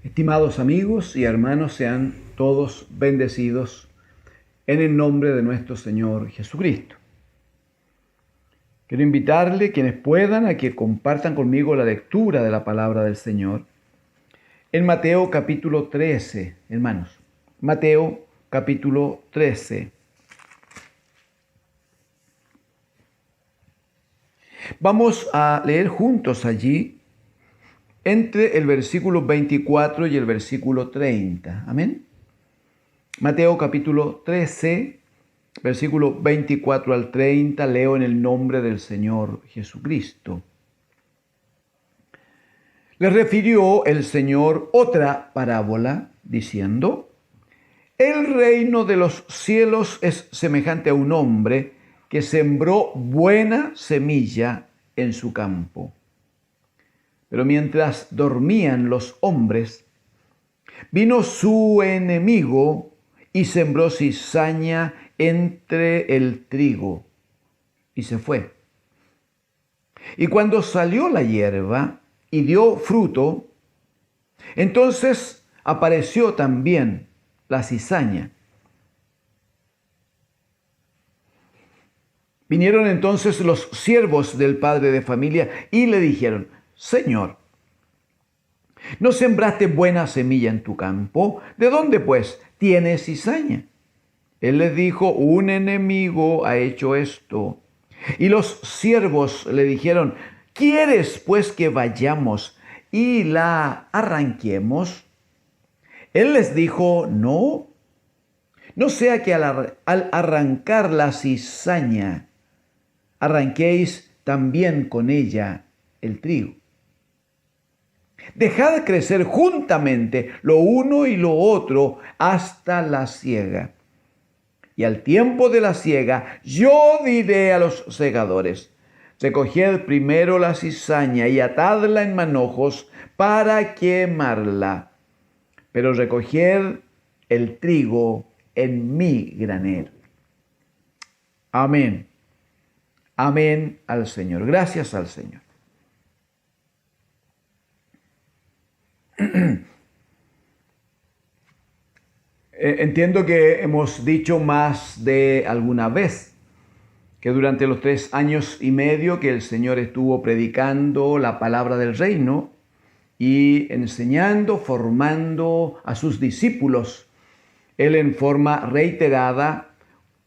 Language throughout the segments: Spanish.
Estimados amigos y hermanos, sean todos bendecidos en el nombre de nuestro Señor Jesucristo. Quiero invitarle, quienes puedan, a que compartan conmigo la lectura de la palabra del Señor en Mateo capítulo 13, hermanos. Mateo capítulo 13. Vamos a leer juntos allí entre el versículo 24 y el versículo 30. Amén. Mateo capítulo 13, versículo 24 al 30, leo en el nombre del Señor Jesucristo. Le refirió el Señor otra parábola, diciendo: El reino de los cielos es semejante a un hombre que sembró buena semilla en su campo. Pero mientras dormían los hombres, vino su enemigo y sembró cizaña entre el trigo y se fue. Y cuando salió la hierba y dio fruto, entonces apareció también la cizaña. Vinieron entonces los siervos del padre de familia y le dijeron: Señor, ¿no sembraste buena semilla en tu campo? ¿De dónde, pues, tienes cizaña? Él les dijo: un enemigo ha hecho esto. Y los siervos le dijeron: ¿quieres, pues, que vayamos y la arranquemos? Él les dijo: no sea que al arrancar la cizaña, arranquéis también con ella el trigo. Dejad crecer juntamente lo uno y lo otro hasta la siega. Y al tiempo de la siega, yo diré a los segadores: recoged primero la cizaña y atadla en manojos para quemarla, pero recoged el trigo en mi granero. Amén. Amén al Señor. Gracias al Señor. Entiendo que hemos dicho más de alguna vez que durante los 3 años y medio que el Señor estuvo predicando la palabra del reino y enseñando, formando a sus discípulos, Él en forma reiterada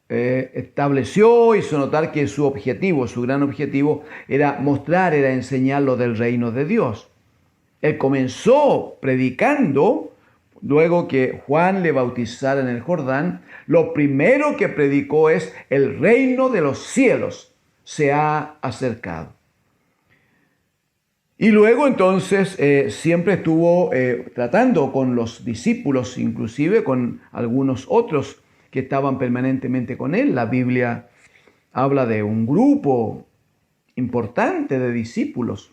estableció, hizo notar que su objetivo, su gran objetivo, era mostrar, era enseñar lo del reino de Dios. Él comenzó predicando. Luego que Juan le bautizara en el Jordán, lo primero que predicó es: el reino de los cielos se ha acercado. Y luego entonces siempre estuvo tratando con los discípulos, inclusive con algunos otros que estaban permanentemente con él. La Biblia habla de un grupo importante de discípulos.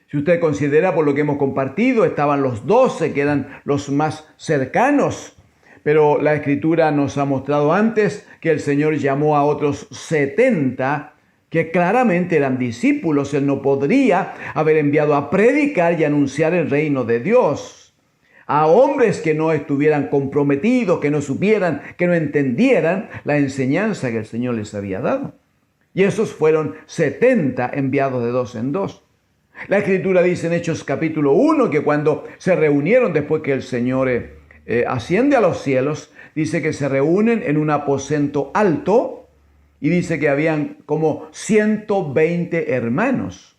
Si usted considera, por lo que hemos compartido, estaban los 12, que eran los más cercanos, pero la Escritura nos ha mostrado antes que el Señor llamó a otros 70, que claramente eran discípulos. Él no podría haber enviado a predicar y anunciar el reino de Dios a hombres que no estuvieran comprometidos, que no supieran, que no entendieran la enseñanza que el Señor les había dado. Y esos fueron 70 enviados de 2 en 2. La Escritura dice en Hechos capítulo 1 que cuando se reunieron después que el Señor asciende a los cielos, dice que se reúnen en un aposento alto y dice que habían como 120 hermanos.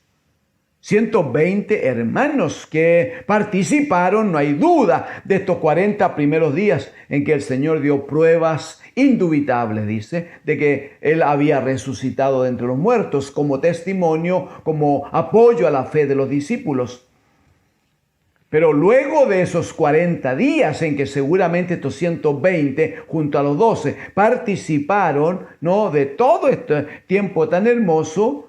120 hermanos que participaron, no hay duda, de estos 40 primeros días en que el Señor dio pruebas indubitables, dice, de que Él había resucitado de entre los muertos como testimonio, como apoyo a la fe de los discípulos. Pero luego de esos 40 días en que seguramente estos 120 junto a los 12 participaron, ¿no?, de todo este tiempo tan hermoso,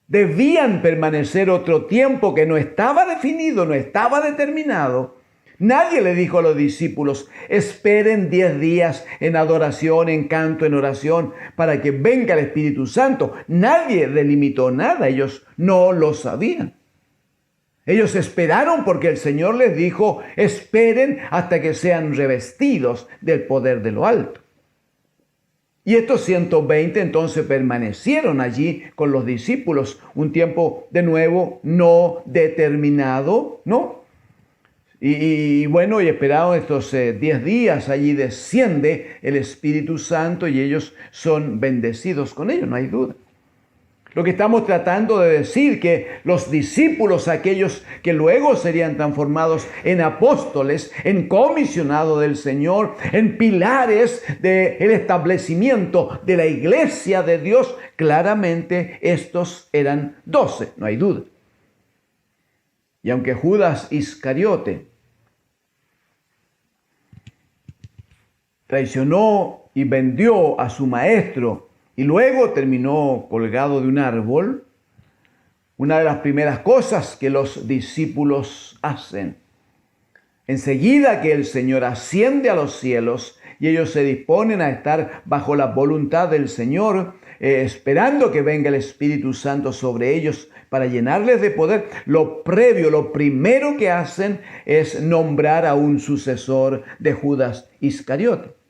debían permanecer otro tiempo que no estaba definido, no estaba determinado. Nadie le dijo a los discípulos: esperen 10 días en adoración, en canto, en oración, para que venga el Espíritu Santo. Nadie delimitó nada, ellos no lo sabían. Ellos esperaron porque el Señor les dijo, esperen hasta que sean revestidos del poder de lo alto. Y estos 120 entonces permanecieron allí con los discípulos un tiempo de nuevo no determinado, ¿no? Y bueno, y esperados estos 10 días, allí desciende el Espíritu Santo y ellos son bendecidos con ello, no hay duda. Lo que estamos tratando de decir, que los discípulos, aquellos que luego serían transformados en apóstoles, en comisionados del Señor, en pilares del establecimiento de la iglesia de Dios, claramente estos eran 12, no hay duda. Y aunque Judas Iscariote traicionó y vendió a su maestro, y luego terminó colgado de un árbol, una de las primeras cosas que los discípulos hacen, enseguida que el Señor asciende a los cielos y ellos se disponen a estar bajo la voluntad del Señor, esperando que venga el Espíritu Santo sobre ellos para llenarles de poder, lo primero que hacen es nombrar a un sucesor de Judas Iscariote.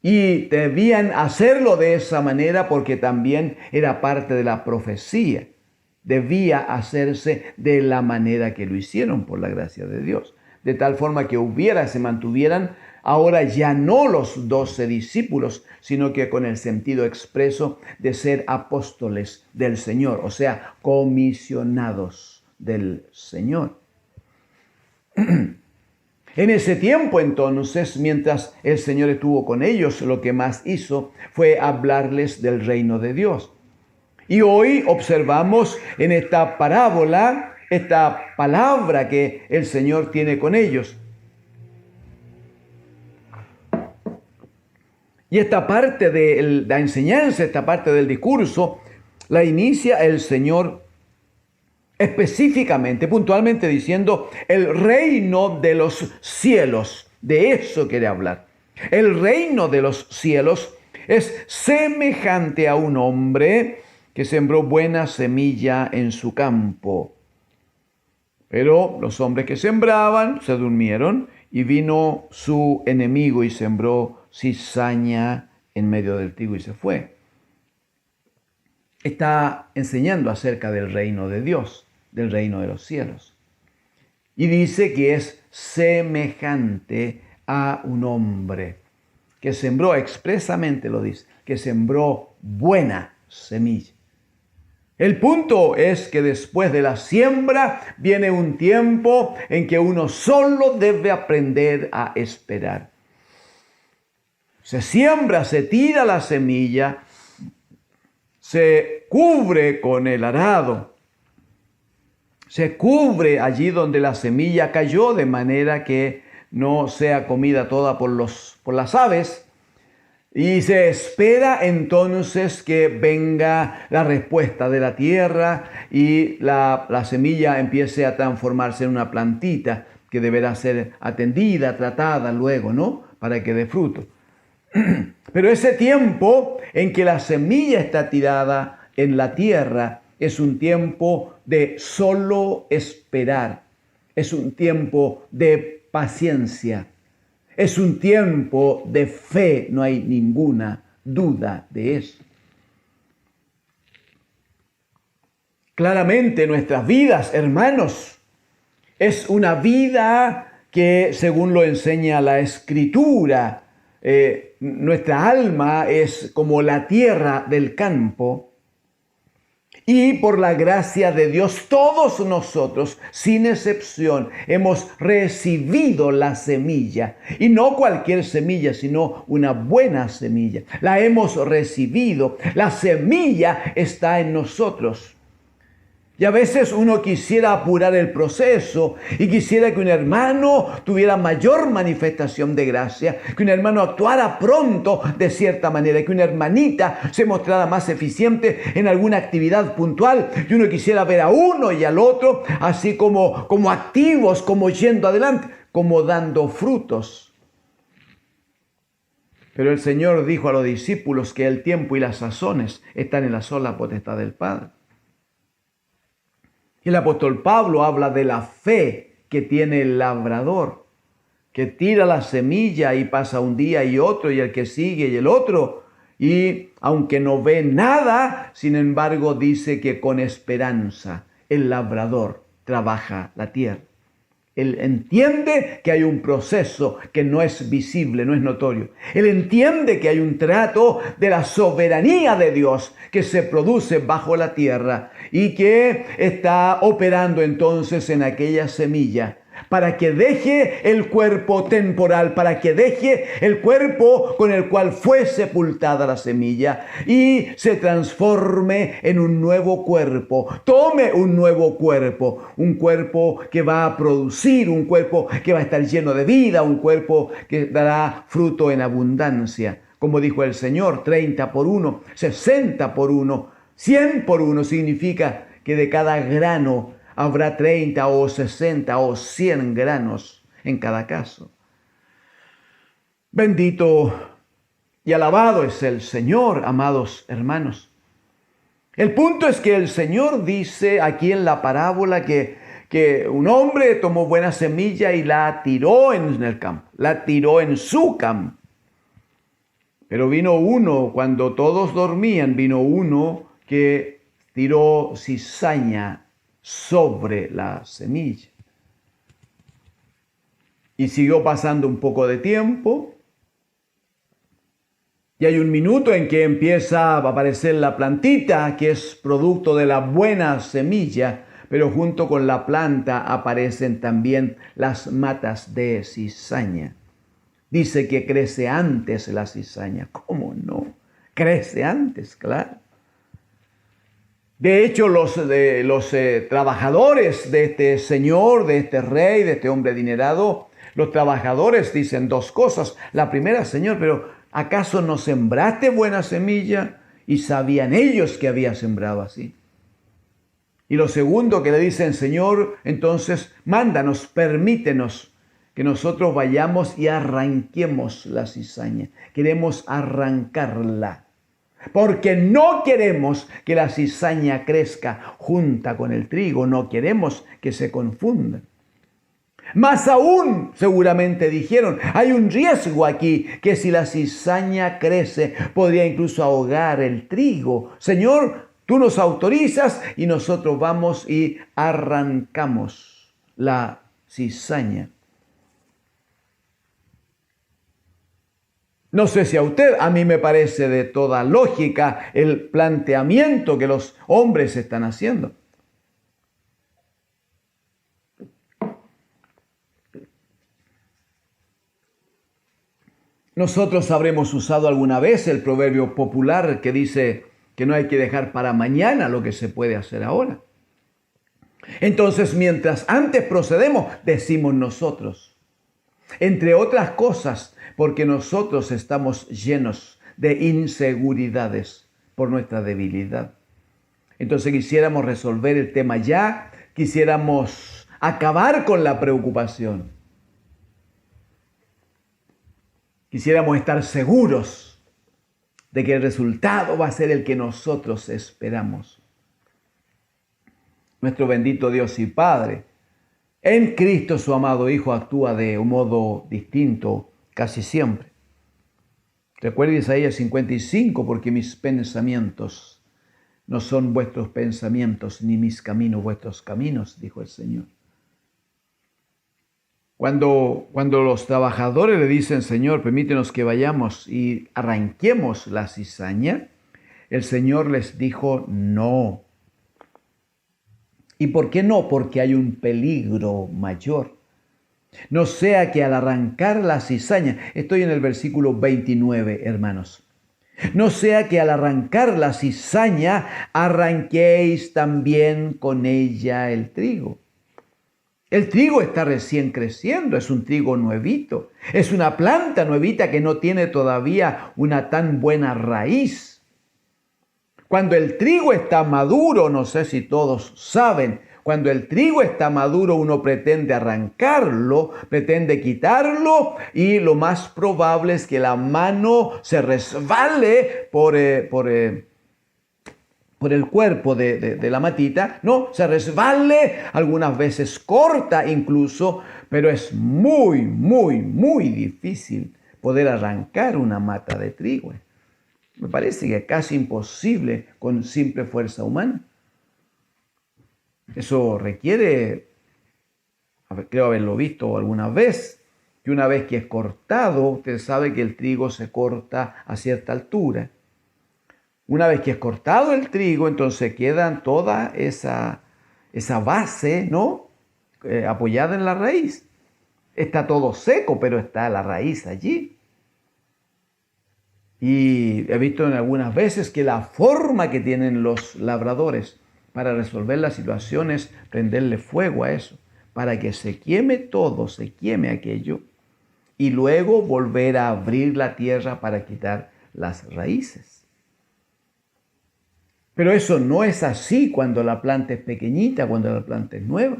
Y debían hacerlo de esa manera porque también era parte de la profecía. Debía hacerse de la manera que lo hicieron por la gracia de Dios. De tal forma que se mantuvieran ahora ya no los 12 discípulos, sino que con el sentido expreso de ser apóstoles del Señor, o sea, comisionados del Señor. En ese tiempo entonces, mientras el Señor estuvo con ellos, lo que más hizo fue hablarles del reino de Dios. Y hoy observamos en esta parábola, esta palabra que el Señor tiene con ellos. Y esta parte de la enseñanza, esta parte del discurso, la inicia el Señor específicamente, puntualmente diciendo el reino de los cielos. De eso quiere hablar. El reino de los cielos es semejante a un hombre que sembró buena semilla en su campo. Pero los hombres que sembraban se durmieron y vino su enemigo y sembró cizaña en medio del trigo y se fue. Está enseñando acerca del reino de Dios, del reino de los cielos. Y dice que es semejante a un hombre que sembró, expresamente lo dice, que sembró buena semilla. El punto es que después de la siembra viene un tiempo en que uno solo debe aprender a esperar. Se siembra, se tira la semilla, se cubre con el arado, se cubre allí donde la semilla cayó de manera que no sea comida toda por las aves. Y se espera entonces que venga la respuesta de la tierra y la semilla empiece a transformarse en una plantita que deberá ser atendida, tratada luego, ¿no? Para que dé fruto. Pero ese tiempo en que la semilla está tirada en la tierra es un tiempo de solo esperar. Es un tiempo de paciencia. Es un tiempo de fe, no hay ninguna duda de eso. Claramente nuestras vidas, hermanos, es una vida que, según lo enseña la Escritura, nuestra alma es como la tierra del campo. Y por la gracia de Dios, todos nosotros, sin excepción, hemos recibido la semilla. Y no cualquier semilla, sino una buena semilla. La hemos recibido. La semilla está en nosotros. Y a veces uno quisiera apurar el proceso y quisiera que un hermano tuviera mayor manifestación de gracia, que un hermano actuara pronto de cierta manera, que una hermanita se mostrara más eficiente en alguna actividad puntual y uno quisiera ver a uno y al otro así como activos, como yendo adelante, como dando frutos. Pero el Señor dijo a los discípulos que el tiempo y las sazones están en la sola potestad del Padre. El apóstol Pablo habla de la fe que tiene el labrador, que tira la semilla y pasa un día y otro y el que sigue y el otro. Y aunque no ve nada, sin embargo dice que con esperanza el labrador trabaja la tierra. Él entiende que hay un proceso que no es visible, no es notorio. Él entiende que hay un trato de la soberanía de Dios que se produce bajo la tierra y que está operando entonces en aquella semilla para que deje el cuerpo temporal, para que deje el cuerpo con el cual fue sepultada la semilla y se transforme en un nuevo cuerpo, tome un nuevo cuerpo, un cuerpo que va a producir, un cuerpo que va a estar lleno de vida, un cuerpo que dará fruto en abundancia. Como dijo el Señor, 30 por 1, 60 por 1, 100 por 1 significa que de cada grano habrá 30 o 60 o 100 granos en cada caso. Bendito y alabado es el Señor, amados hermanos. El punto es que el Señor dice aquí en la parábola que un hombre tomó buena semilla y la tiró en el campo, la tiró en su campo. Pero vino uno, cuando todos dormían, vino uno que tiró cizaña sobre la semilla. Y siguió pasando un poco de tiempo. Y hay un minuto en que empieza a aparecer la plantita, que es producto de la buena semilla, pero junto con la planta aparecen también las matas de cizaña. Dice que crece antes la cizaña. ¿Cómo no? Crece antes, claro. De hecho, los trabajadores de este señor, de este rey, de este hombre adinerado, los trabajadores dicen dos cosas. La primera, Señor, pero ¿acaso no sembraste buena semilla? Y sabían ellos que había sembrado así. Y lo segundo que le dicen, Señor, entonces mándanos, permítenos que nosotros vayamos y arranquemos la cizaña. Queremos arrancarla. Porque no queremos que la cizaña crezca junta con el trigo, no queremos que se confundan. Más aún, seguramente dijeron, hay un riesgo aquí, que si la cizaña crece, podría incluso ahogar el trigo. Señor, tú nos autorizas y nosotros vamos y arrancamos la cizaña. No sé si a usted, a mí me parece de toda lógica el planteamiento que los hombres están haciendo. Nosotros habremos usado alguna vez el proverbio popular que dice que no hay que dejar para mañana lo que se puede hacer ahora. Entonces, mientras antes procedemos, decimos nosotros, entre otras cosas, porque nosotros estamos llenos de inseguridades por nuestra debilidad. Entonces quisiéramos resolver el tema ya, quisiéramos acabar con la preocupación. Quisiéramos estar seguros de que el resultado va a ser el que nosotros esperamos. Nuestro bendito Dios y Padre, en Cristo su amado Hijo, actúa de un modo distinto casi siempre. Recuerde Isaías 55, porque mis pensamientos no son vuestros pensamientos, ni mis caminos vuestros caminos, dijo el Señor. Cuando los trabajadores le dicen, Señor, permítenos que vayamos y arranquemos la cizaña, el Señor les dijo, no. ¿Y por qué no? Porque hay un peligro mayor. No sea que al arrancar la cizaña, estoy en el versículo 29, hermanos. No sea que al arrancar la cizaña, arranquéis también con ella el trigo. El trigo está recién creciendo, es un trigo nuevito. Es una planta nuevita que no tiene todavía una tan buena raíz. Cuando el trigo está maduro, no sé si todos saben, cuando el trigo está maduro, uno pretende arrancarlo, pretende quitarlo y lo más probable es que la mano se resbale por por el cuerpo de la matita, no, se resbale, algunas veces corta incluso, pero es muy, muy, muy difícil poder arrancar una mata de trigo. Me parece que es casi imposible con simple fuerza humana. Eso requiere, creo haberlo visto alguna vez, que una vez que es cortado, usted sabe que el trigo se corta a cierta altura. Una vez que es cortado el trigo, entonces queda toda esa base, ¿no? Apoyada en la raíz. Está todo seco, pero está la raíz allí. Y he visto en algunas veces que la forma que tienen los labradores para resolver la situación es prenderle fuego a eso, para que se queme todo, se queme aquello, y luego volver a abrir la tierra para quitar las raíces. Pero eso no es así cuando la planta es pequeñita, cuando la planta es nueva.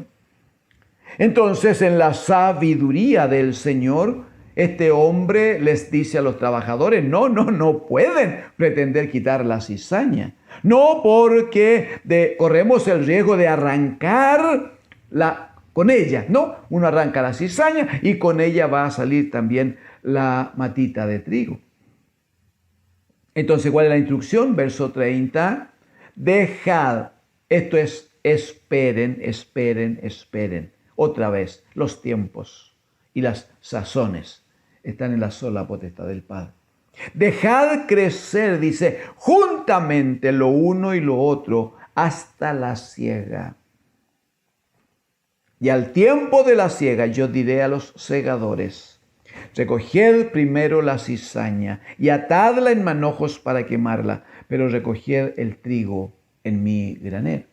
Entonces, en la sabiduría del Señor, este hombre les dice a los trabajadores, no pueden pretender quitar la cizaña. No, porque corremos el riesgo de arrancar con ella. No, uno arranca la cizaña y con ella va a salir también la matita de trigo. Entonces, ¿cuál es la instrucción? Verso 30. Dejad, esto es esperen. Otra vez, los tiempos y las sazones están en la sola potestad del Padre. Dejad crecer, dice, juntamente lo uno y lo otro hasta la siega. Y al tiempo de la siega yo diré a los segadores, recoged primero la cizaña y atadla en manojos para quemarla, pero recoged el trigo en mi granero.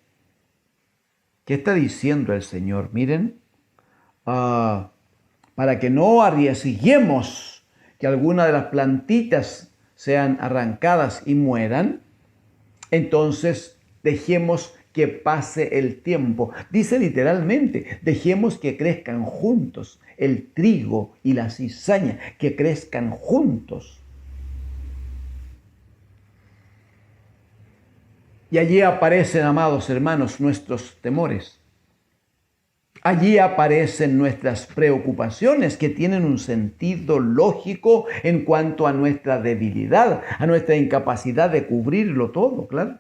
¿Qué está diciendo el Señor? Miren, para que no arriesguemos que alguna de las plantitas sean arrancadas y mueran, entonces dejemos que pase el tiempo. Dice literalmente, dejemos que crezcan juntos el trigo y la cizaña, que crezcan juntos. Y allí aparecen, amados hermanos, nuestros temores. Allí aparecen nuestras preocupaciones que tienen un sentido lógico en cuanto a nuestra debilidad, a nuestra incapacidad de cubrirlo todo, claro.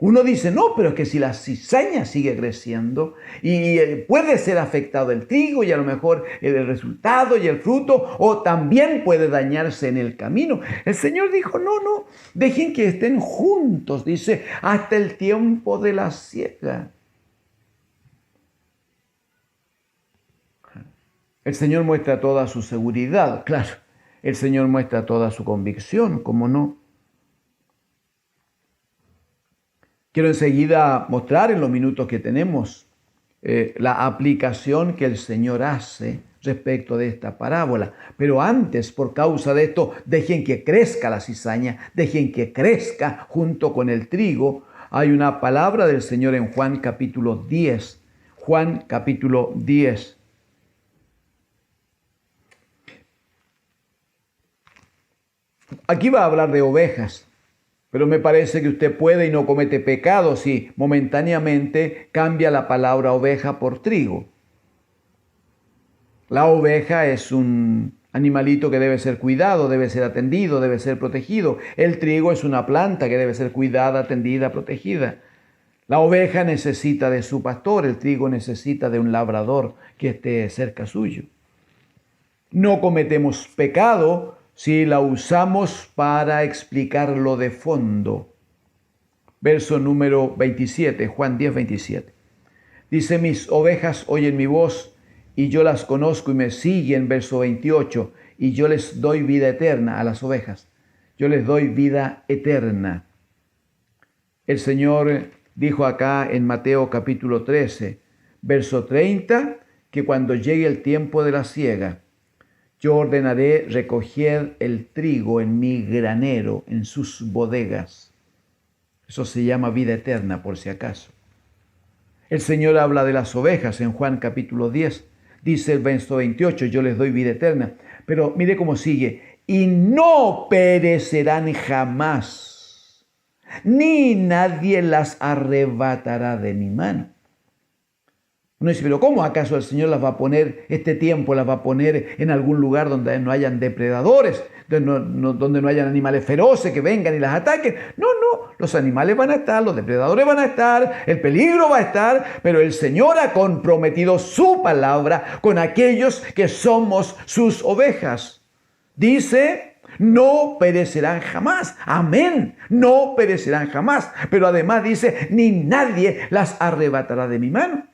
Uno dice, no, pero es que si la cizaña sigue creciendo y puede ser afectado el trigo y a lo mejor el resultado y el fruto, o también puede dañarse en el camino. El Señor dijo, no, dejen que estén juntos, dice, hasta el tiempo de la siega. El Señor muestra toda su seguridad, claro. El Señor muestra toda su convicción, ¿cómo no? Quiero enseguida mostrar en los minutos que tenemos la aplicación que el Señor hace respecto de esta parábola. Pero antes, por causa de esto, dejen que crezca la cizaña, dejen que crezca junto con el trigo. Hay una palabra del Señor en Juan capítulo 10. Juan capítulo 10. Aquí va a hablar de ovejas. Pero me parece que usted puede y no comete pecado si momentáneamente cambia la palabra oveja por trigo. La oveja es un animalito que debe ser cuidado, debe ser atendido, debe ser protegido. El trigo es una planta que debe ser cuidada, atendida, protegida. La oveja necesita de su pastor, el trigo necesita de un labrador que esté cerca suyo. No cometemos pecado si la usamos para explicarlo de fondo. Verso número 27, Juan 10, 27. Dice, mis ovejas oyen mi voz y yo las conozco y me siguen. Verso 28, y yo les doy vida eterna a las ovejas. Yo les doy vida eterna. El Señor dijo acá en Mateo capítulo 13, verso 30, que cuando llegue el tiempo de la siega, yo ordenaré recoger el trigo en mi granero, en sus bodegas. Eso se llama vida eterna, por si acaso. El Señor habla de las ovejas en Juan capítulo 10. Dice el verso 28, yo les doy vida eterna. Pero mire cómo sigue. Y no perecerán jamás. ni nadie las arrebatará de mi mano. Uno dice, pero ¿cómo acaso el Señor las va a poner, este tiempo las va a poner en algún lugar donde no hayan depredadores, donde no hayan animales feroces que vengan y las ataquen? No, los animales van a estar, los depredadores van a estar, el peligro va a estar, pero el Señor ha comprometido su palabra con aquellos que somos sus ovejas. Dice, no perecerán jamás. Amén. No perecerán jamás. Pero además dice, ni nadie las arrebatará de mi mano.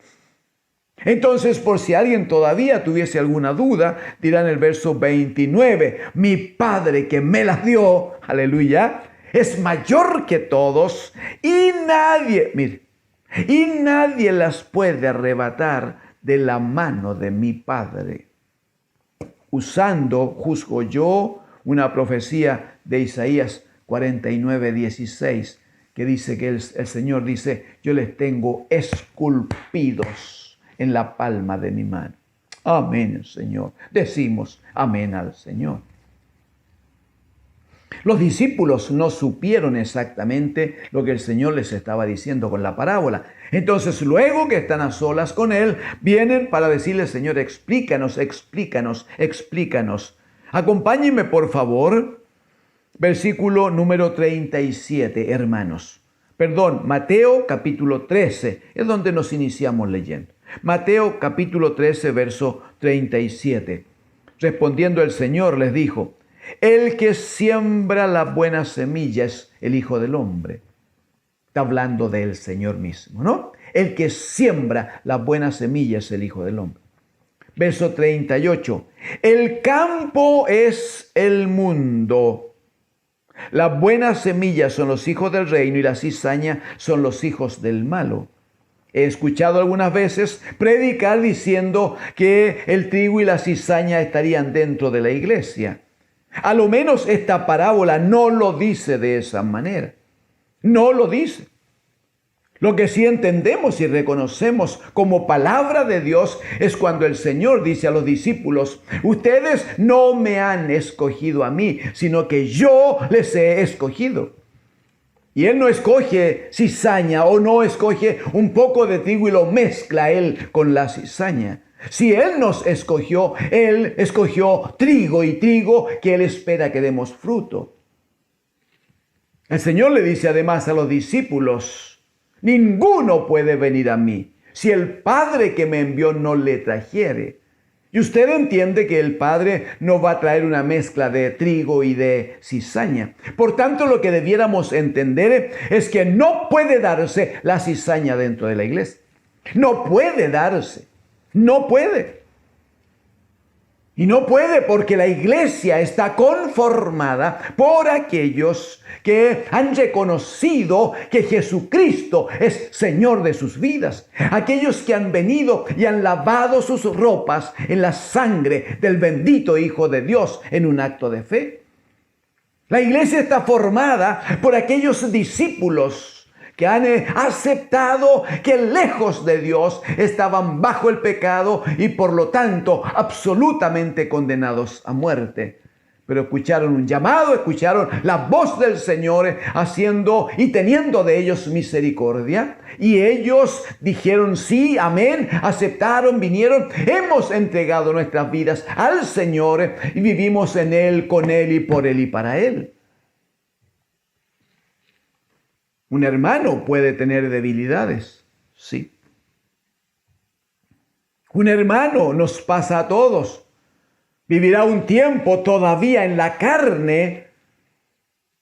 Entonces, por si alguien todavía tuviese alguna duda, dirá en el verso 29, mi Padre que me las dio, aleluya, es mayor que todos y nadie las puede arrebatar de la mano de mi Padre. Usando, juzgo yo, una profecía de Isaías 49:16, que dice que el Señor dice, yo les tengo esculpidos en la palma de mi mano. Amén, Señor. Decimos amén al Señor. Los discípulos no supieron exactamente lo que el Señor les estaba diciendo con la parábola. Entonces, luego que están a solas con Él, vienen para decirle, Señor, explícanos. Acompáñenme, por favor, versículo número 37, hermanos. Mateo capítulo 13, es donde nos iniciamos leyendo. Mateo capítulo 13, verso 37. Respondiendo el Señor les dijo, el que siembra la buena semilla es el Hijo del Hombre. Está hablando del Señor mismo, ¿no? El que siembra la buena semilla es el Hijo del Hombre. Verso 38. El campo es el mundo. Las buenas semillas son los hijos del reino y la cizaña son los hijos del malo. He escuchado algunas veces predicar diciendo que el trigo y la cizaña estarían dentro de la iglesia. A lo menos esta parábola no lo dice de esa manera. No lo dice. Lo que sí entendemos y reconocemos como palabra de Dios es cuando el Señor dice a los discípulos, ustedes no me han escogido a mí, sino que yo les he escogido. Y Él no escoge cizaña o no escoge un poco de trigo y lo mezcla Él con la cizaña. Si Él nos escogió, Él escogió trigo y trigo que Él espera que demos fruto. El Señor le dice además a los discípulos, ninguno puede venir a mí si el Padre que me envió no le trajere. Y usted entiende que el Padre no va a traer una mezcla de trigo y de cizaña. Por tanto, lo que debiéramos entender es que no puede darse la cizaña dentro de la iglesia. No puede darse. No puede. Y no puede porque la iglesia está conformada por aquellos que han reconocido que Jesucristo es Señor de sus vidas. Aquellos que han venido y han lavado sus ropas en la sangre del bendito Hijo de Dios en un acto de fe. La iglesia está formada por aquellos discípulos que han aceptado que lejos de Dios estaban bajo el pecado y por lo tanto absolutamente condenados a muerte. Pero escucharon un llamado, escucharon la voz del Señor haciendo y teniendo de ellos misericordia. Y ellos dijeron sí, amén, aceptaron, vinieron. Hemos entregado nuestras vidas al Señor y vivimos en Él, con Él y por Él y para Él. Un hermano puede tener debilidades, sí. Un hermano nos pasa a todos. Vivirá un tiempo todavía en la carne.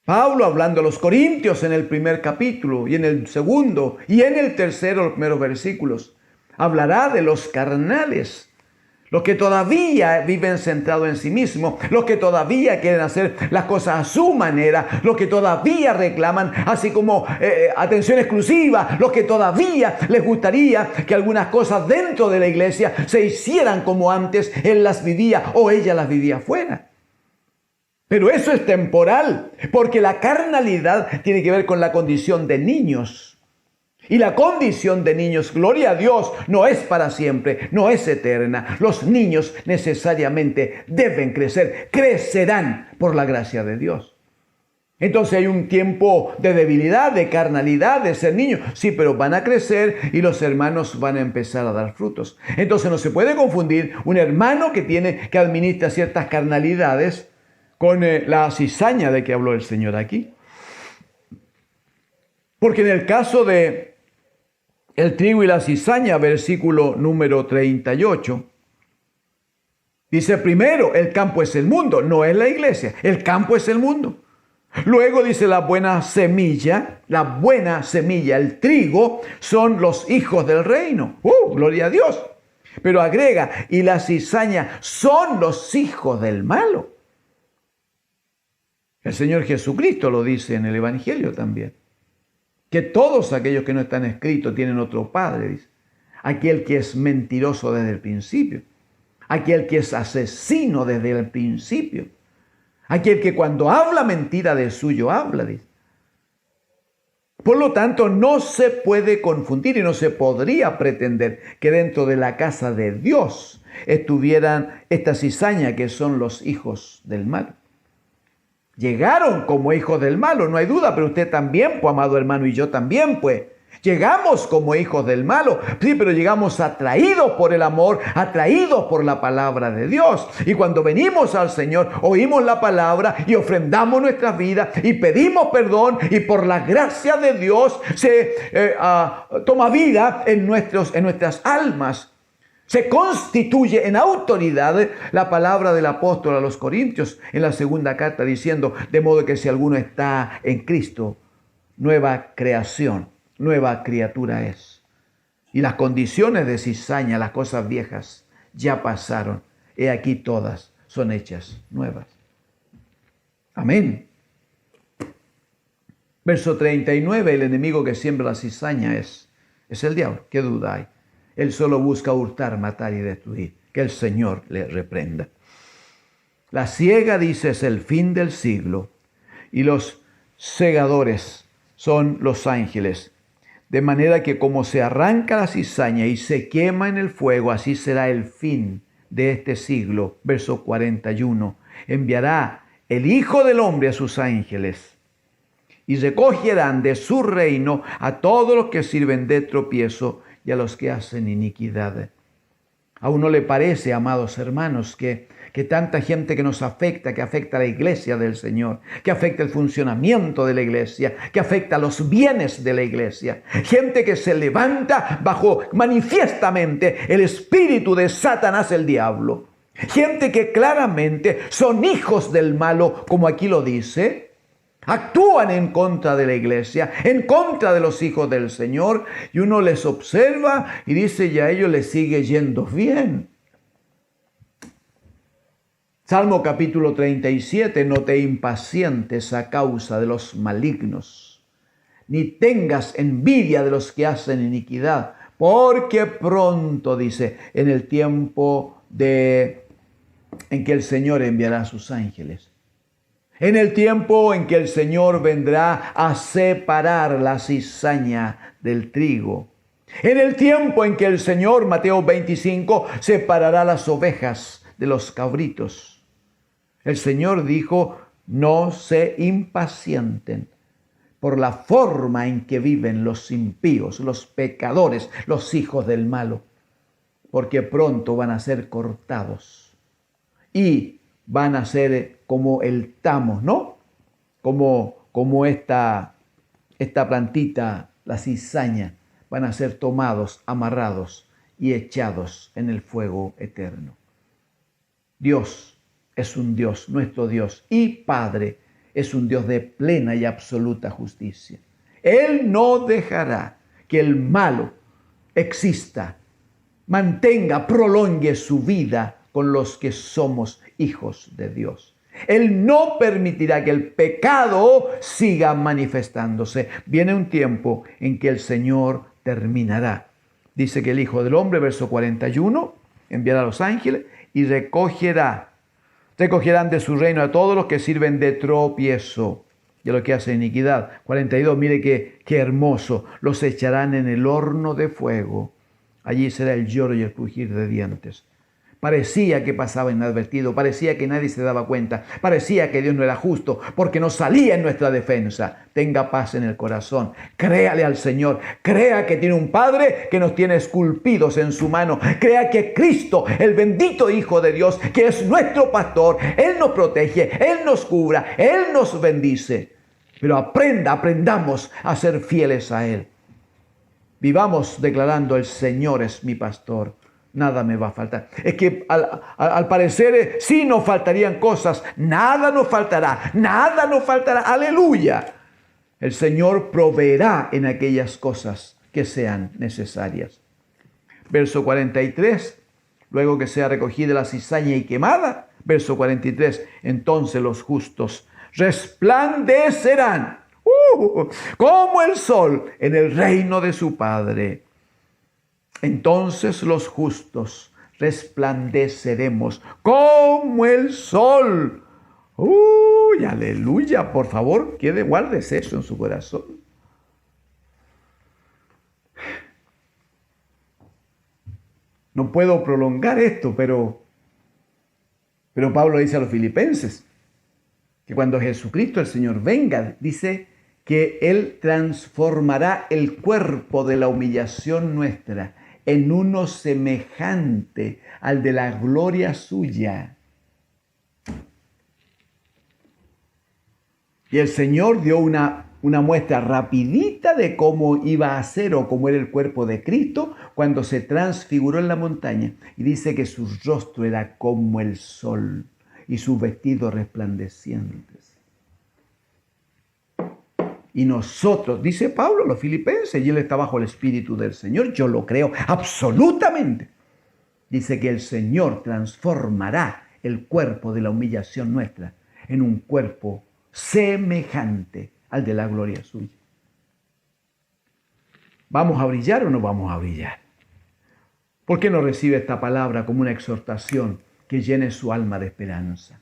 Pablo hablando a los Corintios en el primer capítulo y en el segundo y en el tercero, los primeros versículos, hablará de los carnales. Los que todavía viven centrados en sí mismos, los que todavía quieren hacer las cosas a su manera, los que todavía reclaman así como atención exclusiva, los que todavía les gustaría que algunas cosas dentro de la iglesia se hicieran como antes él las vivía o ella las vivía fuera. Pero eso es temporal, porque la carnalidad tiene que ver con la condición de niños. Y la condición de niños, gloria a Dios, no es para siempre, no es eterna. Los niños necesariamente deben crecer, crecerán por la gracia de Dios. Entonces hay un tiempo de debilidad, de carnalidad, de ser niños. Sí, pero van a crecer y los hermanos van a empezar a dar frutos. Entonces no se puede confundir un hermano que administra ciertas carnalidades con la cizaña de que habló el Señor aquí. Porque en el caso de el trigo y la cizaña, versículo número 38, dice primero, el campo es el mundo, no es la iglesia, el campo es el mundo. Luego dice la buena semilla, el trigo, son los hijos del reino. Gloria a Dios. Pero agrega, y la cizaña son los hijos del malo. El Señor Jesucristo lo dice en el Evangelio también. Que todos aquellos que no están escritos tienen otro padre, dice. Aquel que es mentiroso desde el principio. Aquel que es asesino desde el principio. Aquel que cuando habla mentira de suyo habla, dice. Por lo tanto, no se puede confundir y no se podría pretender que dentro de la casa de Dios estuvieran esta cizaña que son los hijos del mal. Llegaron como hijos del malo, no hay duda, pero usted también, pues, amado hermano, y yo también, pues. Llegamos como hijos del malo, sí, pero llegamos atraídos por el amor, atraídos por la palabra de Dios. Y cuando venimos al Señor, oímos la palabra y ofrendamos nuestras vidas y pedimos perdón y por la gracia de Dios se toma vida en nuestras almas. Se constituye en autoridad la palabra del apóstol a los Corintios en la segunda carta diciendo, de modo que si alguno está en Cristo, nueva creación. Nueva criatura es. Y las condiciones de cizaña, las cosas viejas, ya pasaron. He aquí todas son hechas nuevas. Amén. Verso 39, el enemigo que siembra la cizaña es el diablo. ¿Qué duda hay? Él solo busca hurtar, matar y destruir. Que el Señor le reprenda. La siega, dice, es el fin del siglo. Y los segadores son los ángeles. De manera que como se arranca la cizaña y se quema en el fuego, así será el fin de este siglo. Verso 41. Enviará el Hijo del Hombre a sus ángeles y recogerán de su reino a todos los que sirven de tropiezo y a los que hacen iniquidad. ¿A uno le parece, amados hermanos, que tanta gente que nos afecta, que afecta a la iglesia del Señor, que afecta el funcionamiento de la iglesia, que afecta los bienes de la iglesia? Gente que se levanta bajo manifiestamente el espíritu de Satanás el diablo. Gente que claramente son hijos del malo, como aquí lo dice. Actúan en contra de la iglesia, en contra de los hijos del Señor, y uno les observa y dice, y a ellos les sigue yendo bien. Salmo capítulo 37, no te impacientes a causa de los malignos, ni tengas envidia de los que hacen iniquidad, porque pronto, dice, en el tiempo en que el Señor enviará a sus ángeles. En el tiempo en que el Señor vendrá a separar la cizaña del trigo. En el tiempo en que el Señor, Mateo 25, separará las ovejas de los cabritos. El Señor dijo, no se impacienten por la forma en que viven los impíos, los pecadores, los hijos del malo, porque pronto van a ser cortados y van a ser como el tamo, ¿no? Como esta plantita, la cizaña, van a ser tomados, amarrados y echados en el fuego eterno. Dios es un Dios, nuestro Dios y Padre, es un Dios de plena y absoluta justicia. Él no dejará que el malo exista, mantenga, prolongue su vida con los que somos hijos de Dios. Él no permitirá que el pecado siga manifestándose. Viene un tiempo en que el Señor terminará. Dice que el Hijo del Hombre, verso 41, enviará a los ángeles y recogerán de su reino a todos los que sirven de tropiezo y a los que hacen iniquidad. 42, mire qué hermoso. Los echarán en el horno de fuego. Allí será el lloro y el crujir de dientes. Parecía que pasaba inadvertido, parecía que nadie se daba cuenta, parecía que Dios no era justo porque no salía en nuestra defensa. Tenga paz en el corazón, créale al Señor, crea que tiene un Padre que nos tiene esculpidos en su mano, crea que Cristo, el bendito Hijo de Dios, que es nuestro pastor, Él nos protege, Él nos cubra, Él nos bendice. Pero aprendamos a ser fieles a Él. Vivamos declarando: el Señor es mi pastor, nada me va a faltar. Es que al parecer sí nos faltarían cosas. Nada nos faltará. Nada nos faltará. Aleluya. El Señor proveerá en aquellas cosas que sean necesarias. Verso 43. Luego que sea recogida la cizaña y quemada. Verso 43. Entonces los justos resplandecerán como el sol en el reino de su Padre. Entonces los justos resplandeceremos como el sol. ¡Uy, aleluya! Por favor, guárdese eso en su corazón. No puedo prolongar esto, pero Pablo dice a los filipenses que cuando Jesucristo el Señor venga, dice que Él transformará el cuerpo de la humillación nuestra en uno semejante al de la gloria suya. Y el Señor dio una muestra rapidita de cómo iba a ser o cómo era el cuerpo de Cristo cuando se transfiguró en la montaña. Y dice que su rostro era como el sol y sus vestidos resplandecientes. Y nosotros, dice Pablo, los filipenses, y él está bajo el Espíritu del Señor, yo lo creo absolutamente. Dice que el Señor transformará el cuerpo de la humillación nuestra en un cuerpo semejante al de la gloria suya. ¿Vamos a brillar o no vamos a brillar? ¿Por qué no recibe esta palabra como una exhortación que llene su alma de esperanza?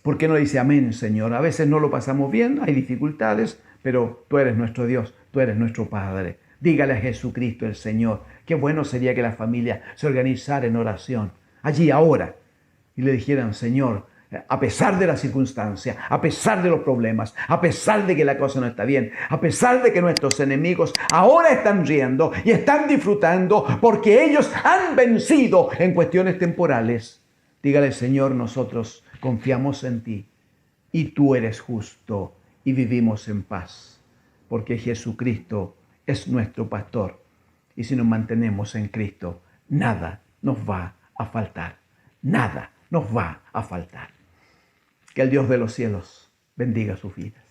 ¿Por qué no dice amén, Señor? A veces no lo pasamos bien, hay dificultades, pero tú eres nuestro Dios, tú eres nuestro Padre. Dígale a Jesucristo el Señor, qué bueno sería que la familia se organizara en oración, allí ahora, y le dijeran: Señor, a pesar de la circunstancia, a pesar de los problemas, a pesar de que la cosa no está bien, a pesar de que nuestros enemigos ahora están riendo y están disfrutando porque ellos han vencido en cuestiones temporales, dígale: Señor, nosotros confiamos en ti y tú eres justo y vivimos en paz, porque Jesucristo es nuestro pastor y si nos mantenemos en Cristo, nada nos va a faltar, nada nos va a faltar. Que el Dios de los cielos bendiga sus vidas.